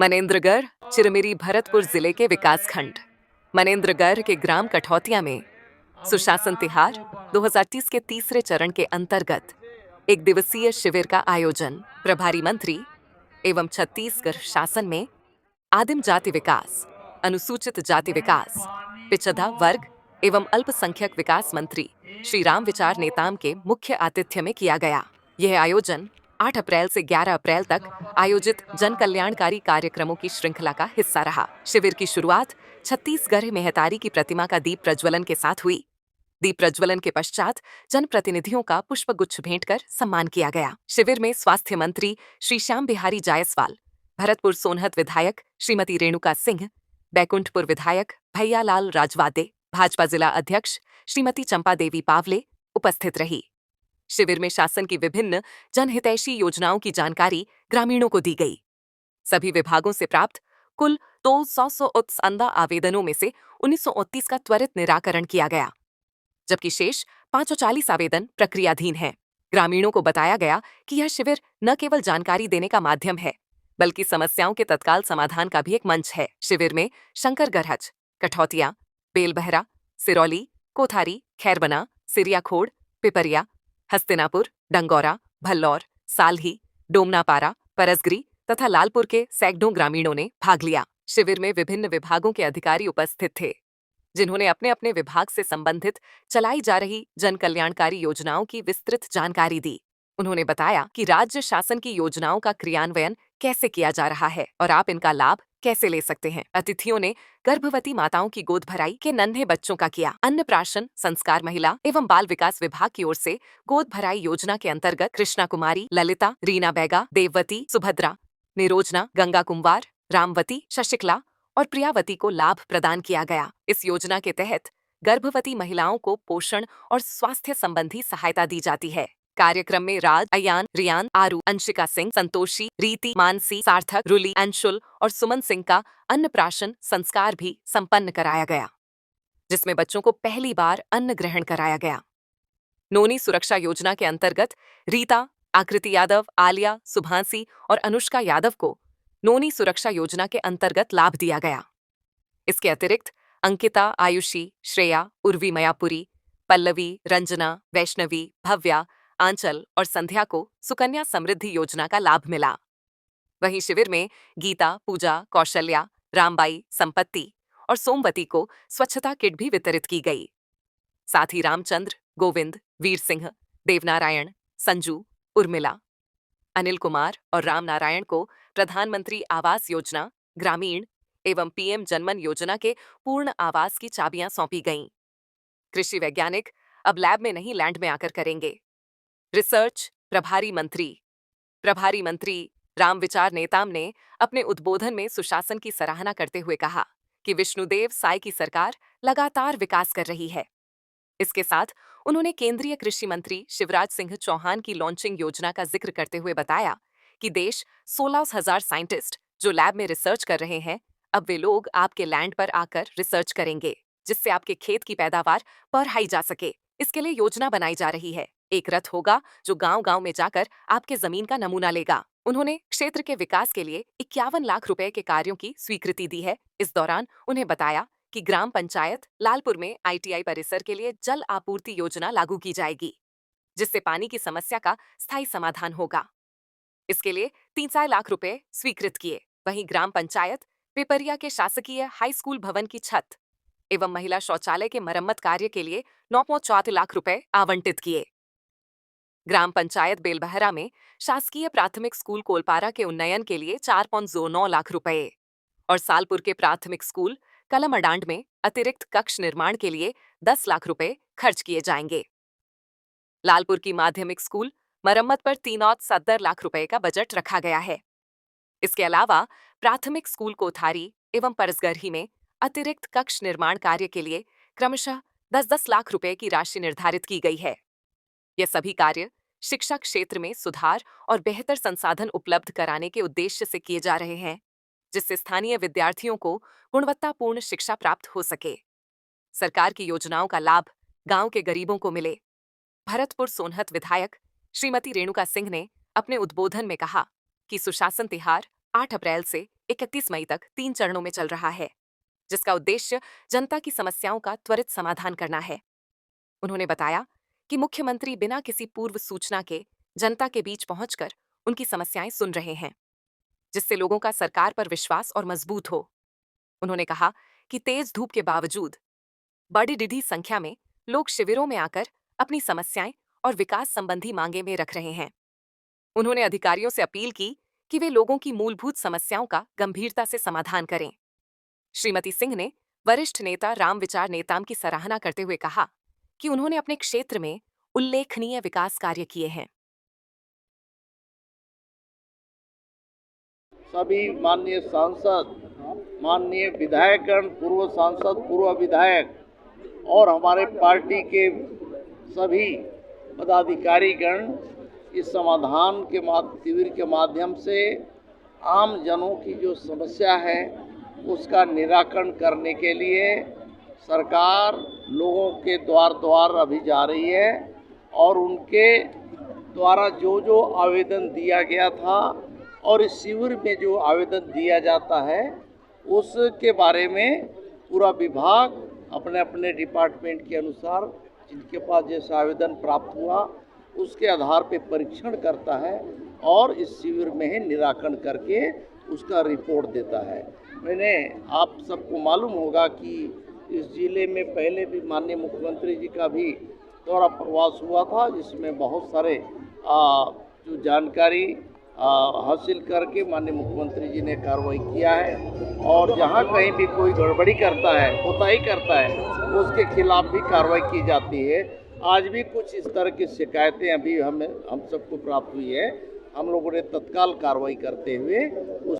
मनेंद्रगढ़ चिरमिरी भरतपुर जिले के विकासखंड मनेंद्रगढ़ के ग्राम कठौतिया में सुशासन तिहार 2030 के तीसरे चरण के अंतर्गत एक दिवसीय शिविर का आयोजन प्रभारी मंत्री एवं छत्तीसगढ़ शासन में आदिम जाति विकास, अनुसूचित जाति विकास, पिछड़ा वर्ग एवं अल्पसंख्यक विकास मंत्री श्री राम विचार नेताम के मुख्य आतिथ्य में किया गया। यह आयोजन 8 अप्रैल से 11 अप्रैल तक आयोजित जन कल्याणकारी कार्यक्रमों की श्रृंखला का हिस्सा रहा। शिविर की शुरुआत छत्तीसगढ़ मेहतारी की प्रतिमा का दीप प्रज्वलन के साथ हुई। दीप प्रज्वलन के पश्चात जनप्रतिनिधियों का पुष्पगुच्छ भेंट कर सम्मान किया गया। शिविर में स्वास्थ्य मंत्री श्री श्याम बिहारी जायसवाल, भरतपुर सोनहत विधायक श्रीमती रेणुका सिंह, बैकुंठपुर विधायक भैयालाल राजवादे, भाजपा जिला अध्यक्ष श्रीमती चंपा देवी पावले उपस्थित रही। शिविर में शासन की विभिन्न जनहितैषी योजनाओं की जानकारी ग्रामीणों को दी गई। सभी विभागों से प्राप्त कुल 200 आवेदनों में से 1929 का त्वरित निराकरण किया गया, जबकि शेष 540 आवेदन प्रक्रियाधीन हैं। ग्रामीणों को बताया गया कि यह शिविर न केवल जानकारी देने का माध्यम है, बल्कि समस्याओं के तत्काल समाधान का भी एक मंच है। शिविर में शंकरगढ़, कठौतिया, बेलबहरा, सिरौली, कोथारी, खैरबना, सिरियाखोड़, पिपरिया, हस्तिनापुर, डंगौरा, भल्लौर, साल्ही, डोमनापारा, परसगरी तथा लालपुर के सैकड़ों ग्रामीणों ने भाग लिया। शिविर में विभिन्न विभागों के अधिकारी उपस्थित थे, जिन्होंने अपने अपने विभाग से संबंधित चलाई जा रही जन कल्याणकारी योजनाओं की विस्तृत जानकारी दी। उन्होंने बताया कि राज्य शासन की योजनाओं का क्रियान्वयन कैसे किया जा रहा है और आप इनका लाभ कैसे ले सकते हैं। अतिथियों ने गर्भवती माताओं की गोद भराई के नन्हे बच्चों का किया। अन्नप्राशन संस्कार महिला एवं बाल विकास विभाग की ओर से गोद भराई योजना के अंतर्गत कृष्णा कुमारी, ललिता, रीना बैगा, देववती, सुभद्रा, निरोजना, गंगा कुंवार, रामवती, शशिकला और प्रियावती को लाभ प्रदान किया गया। इस योजना के तहत गर्भवती महिलाओं को पोषण और स्वास्थ्य संबंधी सहायता दी जाती है। कार्यक्रम में राज, अयान, रियान, आरू, अंशिका सिंह, संतोषी, रीति, मानसी, सार्थक, रुली, अंशुल और सुमन सिंह का अन्नप्राशन संस्कार भी संपन्न कराया गया, जिसमें बच्चों को पहली बार अन्न ग्रहण कराया गया। नोनी सुरक्षा योजना के अंतर्गत रीता, आकृति यादव, आलिया, सुभांसी और अनुष्का यादव को नोनी सुरक्षा योजना के अंतर्गत लाभ दिया गया। इसके अतिरिक्त अंकिता, आयुषी, श्रेया, उर्वी मयापुरी, पल्लवी, रंजना, वैष्णवी, भव्या, आंचल और संध्या को सुकन्या समृद्धि योजना का लाभ मिला। वहीं शिविर में गीता, पूजा, कौशल्या, रामबाई, संपत्ति और सोमवती को स्वच्छता किट भी वितरित की गई। साथ ही रामचंद्र, गोविंद, वीर सिंह, देवनारायण, संजू, उर्मिला, अनिल कुमार और रामनारायण को प्रधानमंत्री आवास योजना, ग्रामीण एवं पीएम जनमन योजना के पूर्ण आवास की चाबियां सौंपी गईं। कृषि वैज्ञानिक अब लैब में नहीं लैंड में आकर करेंगे। रिसर्च प्रभारी मंत्री राम विचार नेताम ने अपने उद्बोधन में सुशासन की सराहना करते हुए कहा कि विष्णुदेव साय की सरकार लगातार विकास कर रही है। इसके साथ उन्होंने केंद्रीय कृषि मंत्री शिवराज सिंह चौहान की लॉन्चिंग योजना का जिक्र करते हुए बताया कि देश 16,000 साइंटिस्ट जो लैब में रिसर्च कर रहे हैं, अब वे लोग आपके लैंड पर आकर रिसर्च करेंगे, जिससे आपके खेत की पैदावार बढ़ाई जा सके। इसके लिए योजना बनाई जा रही है। एक रथ होगा जो गांव-गांव में जाकर आपके जमीन का नमूना लेगा। उन्होंने क्षेत्र के विकास के लिए 51 लाख रुपए के कार्यों की स्वीकृति दी है। इस दौरान उन्हें बताया कि ग्राम पंचायत लालपुर में आईटीआई परिसर के लिए जल आपूर्ति योजना लागू की जाएगी, जिससे पानी की समस्या का स्थायी समाधान होगा। इसके लिए 3 लाख रुपए स्वीकृत किए। वहीं ग्राम पंचायत पिपरिया के शासकीय हाई स्कूल भवन की छत एवं महिला शौचालय के मरम्मत कार्य के लिए 9.4 लाख रुपए आवंटित किए। ग्राम पंचायत बेलबहरा में शासकीय प्राथमिक स्कूल कोलपारा के उन्नयन के लिए 4.9 लाख रुपए और सालपुर के प्राथमिक स्कूल कलमडांड में अतिरिक्त कक्ष निर्माण के लिए 10 लाख रुपए खर्च किए जाएंगे। लालपुर की माध्यमिक स्कूल मरम्मत पर 3.70 लाख रुपए का बजट रखा गया है। इसके अलावा प्राथमिक स्कूल कोथारी एवं परसगरही में अतिरिक्त कक्ष निर्माण कार्य के लिए क्रमशः 10-10 लाख रुपए की राशि निर्धारित की गई है। यह सभी कार्य शिक्षा क्षेत्र में सुधार और बेहतर संसाधन उपलब्ध कराने के उद्देश्य से किए जा रहे हैं, जिससे स्थानीय विद्यार्थियों को गुणवत्तापूर्ण शिक्षा प्राप्त हो सके। सरकार की योजनाओं का लाभ गांव के गरीबों को मिले। भरतपुर सोनहत विधायक श्रीमती रेणुका सिंह ने अपने उद्बोधन में कहा कि सुशासन तिहार 8 अप्रैल से 31 मई तक 3 चरणों में चल रहा है, जिसका उद्देश्य जनता की समस्याओं का त्वरित समाधान करना है। उन्होंने बताया कि मुख्यमंत्री बिना किसी पूर्व सूचना के जनता के बीच पहुंचकर उनकी समस्याएं सुन रहे हैं, जिससे लोगों का सरकार पर विश्वास और मजबूत हो। उन्होंने कहा कि तेज धूप के बावजूद बड़ी संख्या में लोग शिविरों में आकर अपनी समस्याएं और विकास संबंधी मांगे में रख रहे हैं। उन्होंने अधिकारियों से अपील की कि वे लोगों की मूलभूत समस्याओं का गंभीरता से समाधान करें। श्रीमती सिंह ने वरिष्ठ नेता राम विचार नेताम की सराहना करते हुए कहा कि उन्होंने अपने क्षेत्र में उल्लेखनीय विकास कार्य किए हैं। सभी माननीय सांसद, माननीय विधायकगण, पूर्व सांसद, पूर्व विधायक और हमारे पार्टी के सभी पदाधिकारीगण इस समाधान के शिविर के माध्यम से आम जनों की जो समस्या है उसका निराकरण करने के लिए सरकार लोगों के द्वार द्वार अभी जा रही है और उनके द्वारा जो जो आवेदन दिया गया था और इस शिविर में जो आवेदन दिया जाता है उसके बारे में पूरा विभाग अपने अपने डिपार्टमेंट के अनुसार जिनके पास जैसा आवेदन प्राप्त हुआ उसके आधार पे परीक्षण करता है और इस शिविर में ही निराकरण करके उसका रिपोर्ट देता है। मैंने आप सबको मालूम होगा कि इस ज़िले में पहले भी माननीय मुख्यमंत्री जी का भी दौरा प्रवास हुआ था, जिसमें बहुत सारे जो जानकारी हासिल करके माननीय मुख्यमंत्री जी ने कार्रवाई किया है और जहाँ कहीं भी कोई गड़बड़ी करता है, कोताही करता है, उसके खिलाफ भी कार्रवाई की जाती है। आज भी कुछ इस तरह की शिकायतें अभी हम सबको प्राप्त हुई है। हम लोगों ने तत्काल कार्रवाई करते हुए उस